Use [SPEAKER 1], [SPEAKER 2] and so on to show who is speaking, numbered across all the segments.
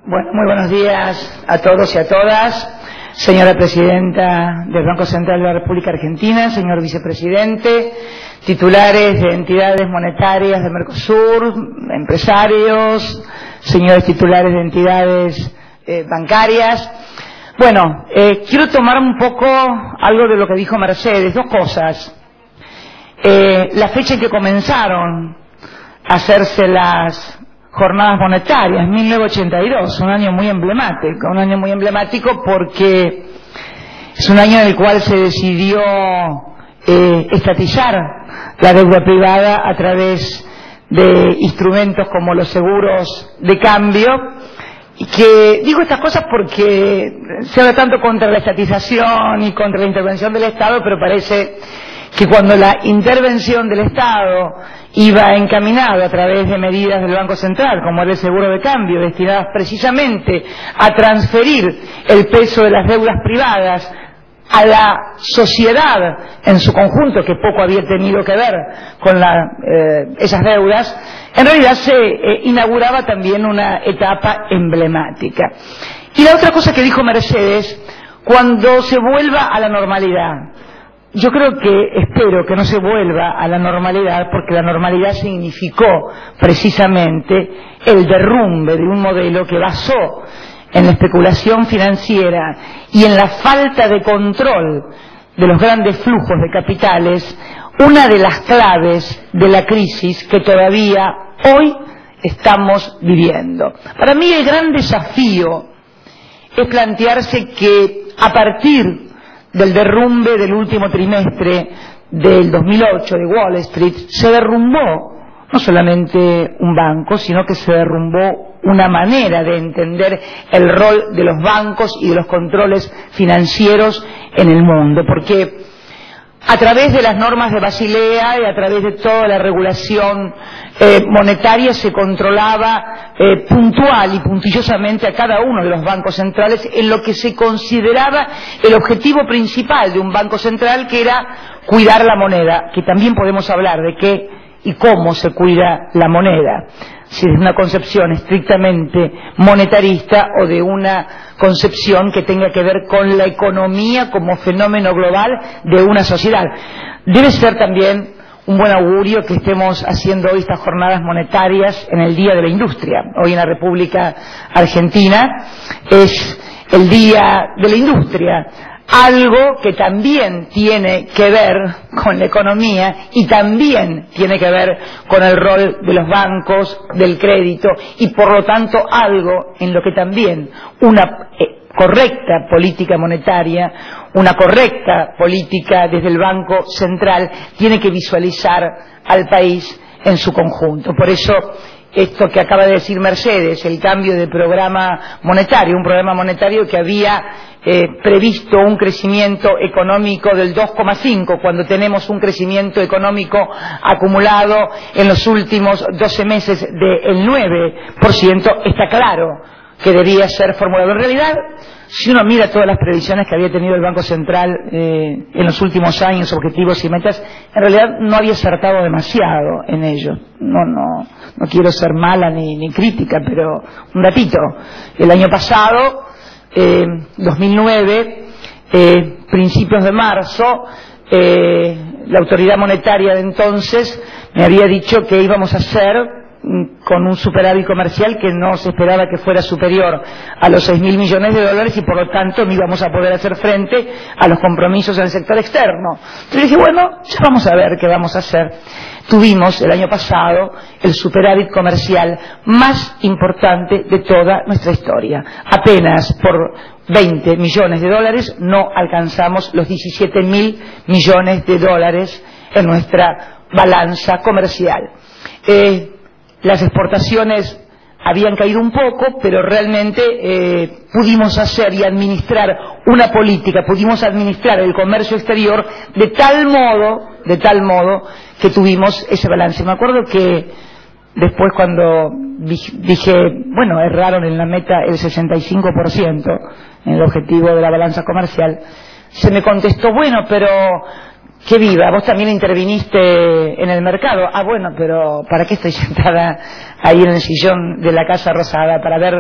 [SPEAKER 1] Bueno, muy buenos días a todos y a todas. Señora Presidenta del Banco Central de la República Argentina, señor Vicepresidente, titulares de entidades monetarias de Mercosur, empresarios, señores titulares de entidades bancarias. Bueno, quiero tomar un poco algo de lo que dijo Mercedes, dos cosas. La fecha en que comenzaron a hacerse las jornadas monetarias, 1982, un año muy emblemático porque es un año en el cual se decidió estatizar la deuda privada a través de instrumentos como los seguros de cambio. Y que digo estas cosas porque se habla tanto contra la estatización y contra la intervención del Estado, pero parece que cuando la intervención del Estado iba encaminada a través de medidas del Banco Central, como era el seguro de cambio, destinadas precisamente a transferir el peso de las deudas privadas a la sociedad en su conjunto, que poco había tenido que ver con esas deudas, en realidad se inauguraba también una etapa emblemática. Y la otra cosa que dijo Mercedes, cuando se vuelva a la normalidad, yo espero que no se vuelva a la normalidad, porque la normalidad significó precisamente el derrumbe de un modelo que basó en la especulación financiera y en la falta de control de los grandes flujos de capitales, una de las claves de la crisis que todavía hoy estamos viviendo. Para mí el gran desafío es plantearse que a partir del derrumbe del último trimestre del 2008 de Wall Street, se derrumbó no solamente un banco, sino que se derrumbó una manera de entender el rol de los bancos y de los controles financieros en el mundo, porque a través de las normas de Basilea y a través de toda la regulación monetaria se controlaba puntual y puntillosamente a cada uno de los bancos centrales en lo que se consideraba el objetivo principal de un banco central, que era cuidar la moneda, que también podemos hablar de qué y cómo se cuida la moneda, si es una concepción estrictamente monetarista o de una concepción que tenga que ver con la economía como fenómeno global de una sociedad. Debe ser también un buen augurio que estemos haciendo hoy estas jornadas monetarias en el Día de la Industria. Hoy en la República Argentina es el Día de la Industria, algo que también tiene que ver con la economía y también tiene que ver con el rol de los bancos, del crédito, y por lo tanto algo en lo que también una correcta política monetaria, una correcta política desde el Banco Central tiene que visualizar al país en su conjunto. Por eso esto que acaba de decir Mercedes, el cambio de programa monetario, un programa monetario que había previsto un crecimiento económico del 2,5, cuando tenemos un crecimiento económico acumulado en los últimos 12 meses del 9%, está claro que debía ser formulado. En realidad, si uno mira todas las previsiones que había tenido el Banco Central en los últimos años, objetivos y metas, en realidad no había acertado demasiado en ello. No quiero ser mala ni crítica, pero un datito. El año pasado, 2009, principios de marzo, la autoridad monetaria de entonces me había dicho que íbamos a hacer con un superávit comercial que no se esperaba que fuera superior a los 6.000 millones de dólares y por lo tanto no íbamos a poder hacer frente a los compromisos en el sector externo. Entonces dije, bueno, ya vamos a ver qué vamos a hacer. Tuvimos el año pasado el superávit comercial más importante de toda nuestra historia. Apenas por 20 millones de dólares no alcanzamos los 17.000 millones de dólares en nuestra balanza comercial. Las exportaciones habían caído un poco, pero realmente pudimos hacer y administrar una política, pudimos administrar el comercio exterior de tal modo que tuvimos ese balance. Me acuerdo que después cuando dije, bueno, erraron en la meta el 65% en el objetivo de la balanza comercial, se me contestó, bueno, pero que viva. Vos también interviniste en el mercado. Ah, bueno, pero ¿para qué estoy sentada ahí en el sillón de la Casa Rosada? Para ver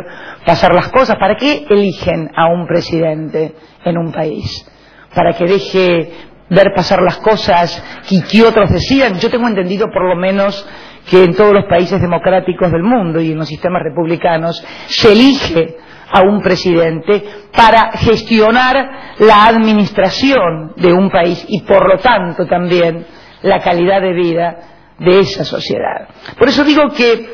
[SPEAKER 1] pasar las cosas. ¿Para qué eligen a un presidente en un país? Para que deje ver pasar las cosas que otros decían. Yo tengo entendido, por lo menos, que en todos los países democráticos del mundo y en los sistemas republicanos se elige a un presidente para gestionar la administración de un país y por lo tanto también la calidad de vida de esa sociedad. Por eso digo que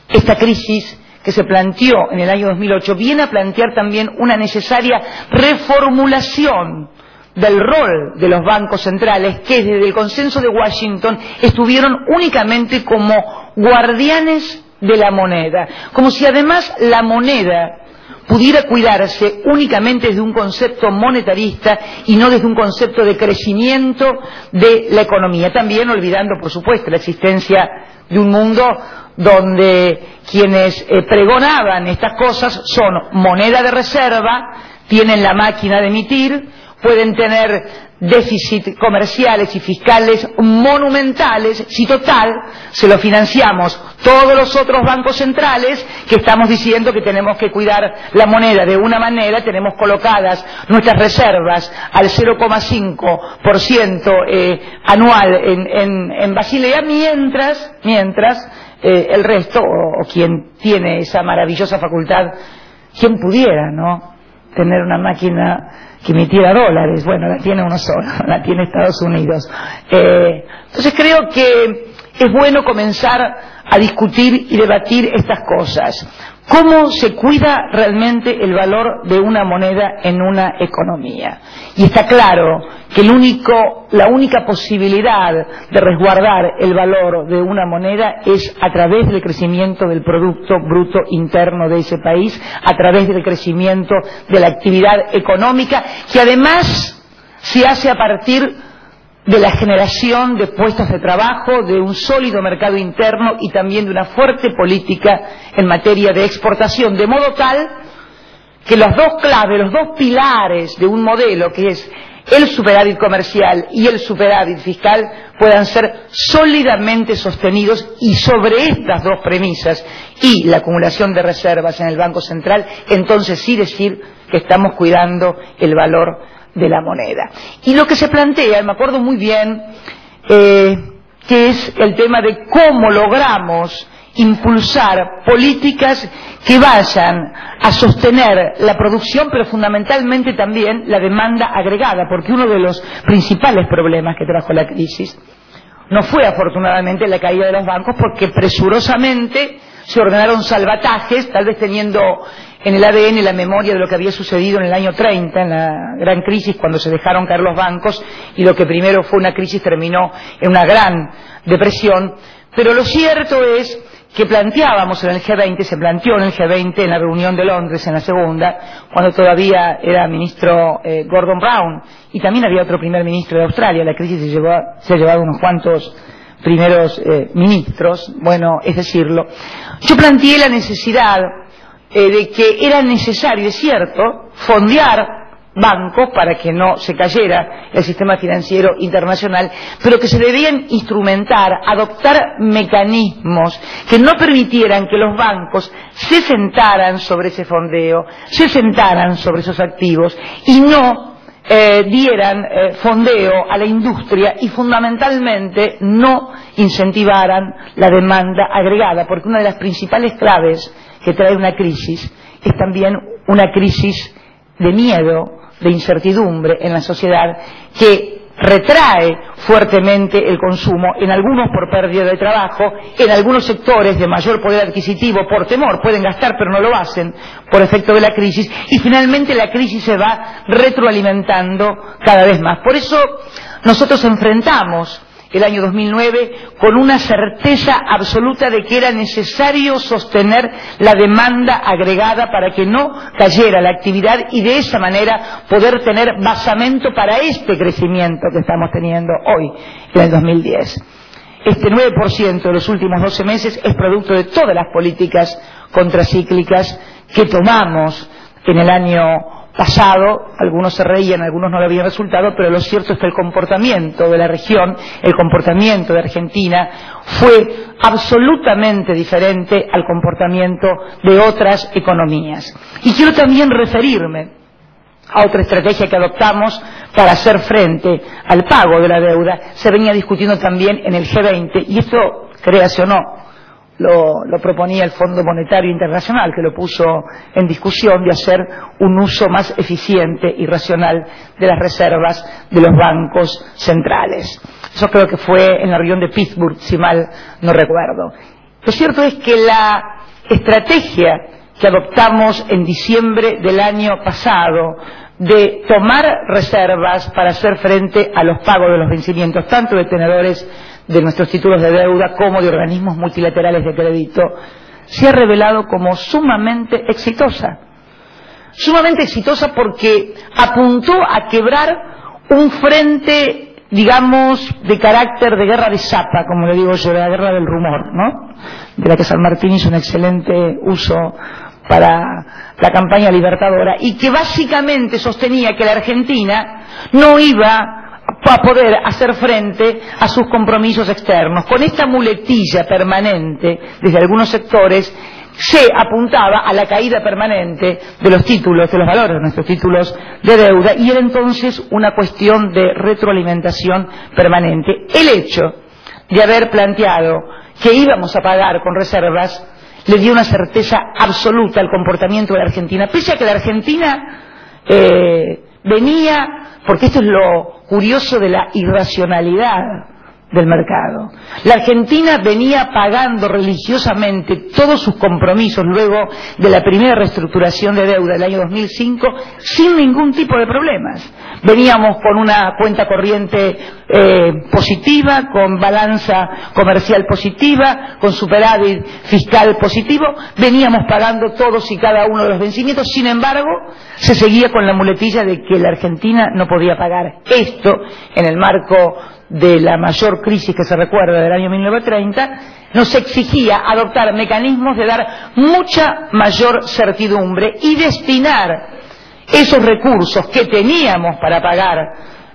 [SPEAKER 1] esta crisis que se planteó en el año 2008 viene a plantear también una necesaria reformulación del rol de los bancos centrales, que desde el consenso de Washington estuvieron únicamente como guardianes de la moneda, como si además la moneda pudiera cuidarse únicamente desde un concepto monetarista y no desde un concepto de crecimiento de la economía, también olvidando, por supuesto, la existencia de un mundo donde quienes pregonaban estas cosas son moneda de reserva, tienen la máquina de emitir, pueden tener déficit comerciales y fiscales monumentales, si total se lo financiamos todos los otros bancos centrales que estamos diciendo que tenemos que cuidar la moneda de una manera, tenemos colocadas nuestras reservas al 0,5% anual en Basilea, mientras el resto, o quien tiene esa maravillosa facultad, quien pudiera, ¿no?, tener una máquina que emitiera dólares. Bueno, la tiene uno solo, la tiene Estados Unidos. Entonces creo que es bueno comenzar a discutir y debatir estas cosas. ¿Cómo se cuida realmente el valor de una moneda en una economía? Y está claro que la única posibilidad de resguardar el valor de una moneda es a través del crecimiento del Producto Bruto Interno de ese país, a través del crecimiento de la actividad económica, que además se hace a partir de la generación de puestos de trabajo, de un sólido mercado interno y también de una fuerte política en materia de exportación, de modo tal que los dos claves, los dos pilares de un modelo, que es el superávit comercial y el superávit fiscal, puedan ser sólidamente sostenidos, y sobre estas dos premisas y la acumulación de reservas en el Banco Central, entonces sí decir que estamos cuidando el valor de la moneda. Y lo que se plantea, me acuerdo muy bien, que es el tema de cómo logramos impulsar políticas que vayan a sostener la producción, pero fundamentalmente también la demanda agregada, porque uno de los principales problemas que trajo la crisis no fue afortunadamente la caída de los bancos, porque presurosamente se ordenaron salvatajes, tal vez teniendo en el ADN la memoria de lo que había sucedido en el año 30, en la gran crisis, cuando se dejaron caer los bancos, y lo que primero fue una crisis terminó en una gran depresión. Pero lo cierto es que planteábamos en el G20, se planteó en el G20, en la reunión de Londres, en la segunda, cuando todavía era ministro Gordon Brown, y también había otro primer ministro de Australia. La crisis se ha llevado unos cuantos primeros ministros, bueno, es decirlo. Yo planteé la necesidad de que era necesario, es cierto, fondear bancos para que no se cayera el sistema financiero internacional, pero que se debían instrumentar, adoptar mecanismos que no permitieran que los bancos se sentaran sobre ese fondeo, se sentaran sobre esos activos y no dieran fondeo a la industria, y fundamentalmente no incentivaran la demanda agregada, porque una de las principales claves que trae una crisis es también una crisis de miedo, de incertidumbre en la sociedad, que retrae fuertemente el consumo, en algunos por pérdida de trabajo, en algunos sectores de mayor poder adquisitivo por temor, pueden gastar pero no lo hacen por efecto de la crisis, y finalmente la crisis se va retroalimentando cada vez más. Por eso nosotros enfrentamos el año 2009 con una certeza absoluta de que era necesario sostener la demanda agregada para que no cayera la actividad, y de esa manera poder tener basamento para este crecimiento que estamos teniendo hoy, en el 2010. Este 9% de los últimos 12 meses es producto de todas las políticas contracíclicas que tomamos en el año pasado, algunos se reían, algunos no le habían resultado, pero lo cierto es que el comportamiento de la región, el comportamiento de Argentina, fue absolutamente diferente al comportamiento de otras economías. Y quiero también referirme a otra estrategia que adoptamos para hacer frente al pago de la deuda. Se venía discutiendo también en el G20, y esto, créase o no, lo proponía el Fondo Monetario Internacional, que lo puso en discusión, de hacer un uso más eficiente y racional de las reservas de los bancos centrales. Eso creo que fue en la región de Pittsburgh, si mal no recuerdo. Lo cierto es que la estrategia que adoptamos en diciembre del año pasado de tomar reservas para hacer frente a los pagos de los vencimientos, tanto de tenedores de nuestros títulos de deuda como de organismos multilaterales de crédito, se ha revelado como sumamente exitosa. Sumamente exitosa porque apuntó a quebrar un frente, digamos, de carácter de guerra de zapa, como le digo yo, de la guerra del rumor, ¿no? De la que San Martín hizo un excelente uso para la campaña libertadora, y que básicamente sostenía que la Argentina no iba a poder hacer frente a sus compromisos externos. Con esta muletilla permanente, desde algunos sectores, se apuntaba a la caída permanente de los títulos, de los valores de nuestros títulos de deuda, y era entonces una cuestión de retroalimentación permanente. El hecho de haber planteado que íbamos a pagar con reservas le dio una certeza absoluta al comportamiento de la Argentina, pese a que la Argentina venía, porque esto es lo curioso de la irracionalidad del mercado. La Argentina venía pagando religiosamente todos sus compromisos luego de la primera reestructuración de deuda del año 2005 sin ningún tipo de problemas. Veníamos con una cuenta corriente positiva, con balanza comercial positiva, con superávit fiscal positivo, veníamos pagando todos y cada uno de los vencimientos. Sin embargo, se seguía con la muletilla de que la Argentina no podía pagar. Esto, en el marco de la mayor crisis que se recuerda del año 1930, nos exigía adoptar mecanismos de dar mucha mayor certidumbre y destinar esos recursos que teníamos para pagar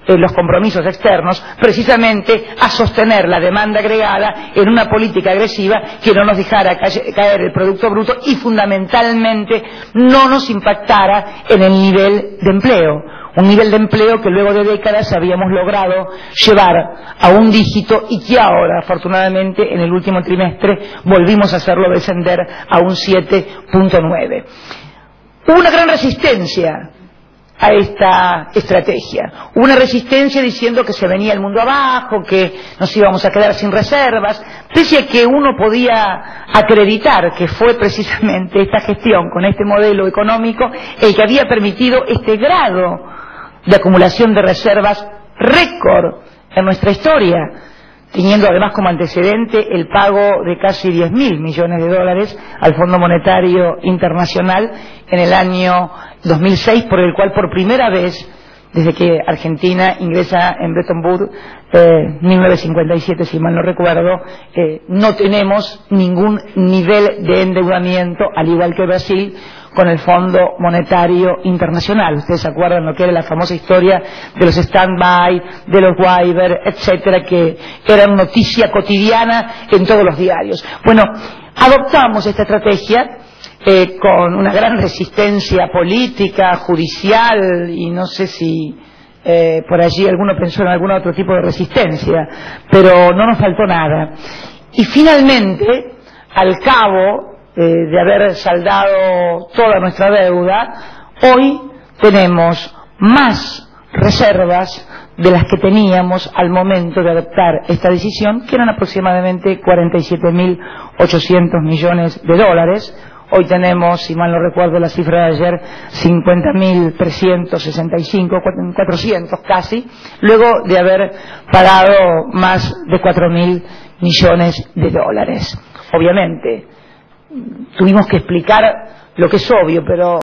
[SPEAKER 1] los compromisos externos, precisamente a sostener la demanda agregada en una política agresiva que no nos dejara caer el Producto Bruto y fundamentalmente no nos impactara en el nivel de empleo. Un nivel de empleo que luego de décadas habíamos logrado llevar a un dígito y que ahora, afortunadamente, en el último trimestre volvimos a hacerlo descender a un 7.9. Hubo una gran resistencia a esta estrategia. Hubo una resistencia diciendo que se venía el mundo abajo, que nos íbamos a quedar sin reservas, pese a que uno podía acreditar que fue precisamente esta gestión con este modelo económico el que había permitido este grado de acumulación de reservas récord en nuestra historia, teniendo además como antecedente el pago de casi 10.000 millones de dólares al Fondo Monetario Internacional en el año 2006, por el cual por primera vez, desde que Argentina ingresa en Bretton Woods, 1957 si mal no recuerdo, no tenemos ningún nivel de endeudamiento, al igual que Brasil, con el Fondo Monetario Internacional. Ustedes se acuerdan lo que era la famosa historia de los stand-by, de los waivers, etcétera, que eran noticia cotidiana en todos los diarios. Bueno, adoptamos esta estrategia con una gran resistencia política, judicial, y no sé si por allí alguno pensó en algún otro tipo de resistencia, pero no nos faltó nada. Y finalmente, al cabo de haber saldado toda nuestra deuda, hoy tenemos más reservas de las que teníamos al momento de adoptar esta decisión, que eran aproximadamente 47.800 millones de dólares. Hoy tenemos, si mal no recuerdo la cifra de ayer, 50.365, 400 casi, luego de haber pagado más de 4.000 millones de dólares. Obviamente, tuvimos que explicar lo que es obvio, pero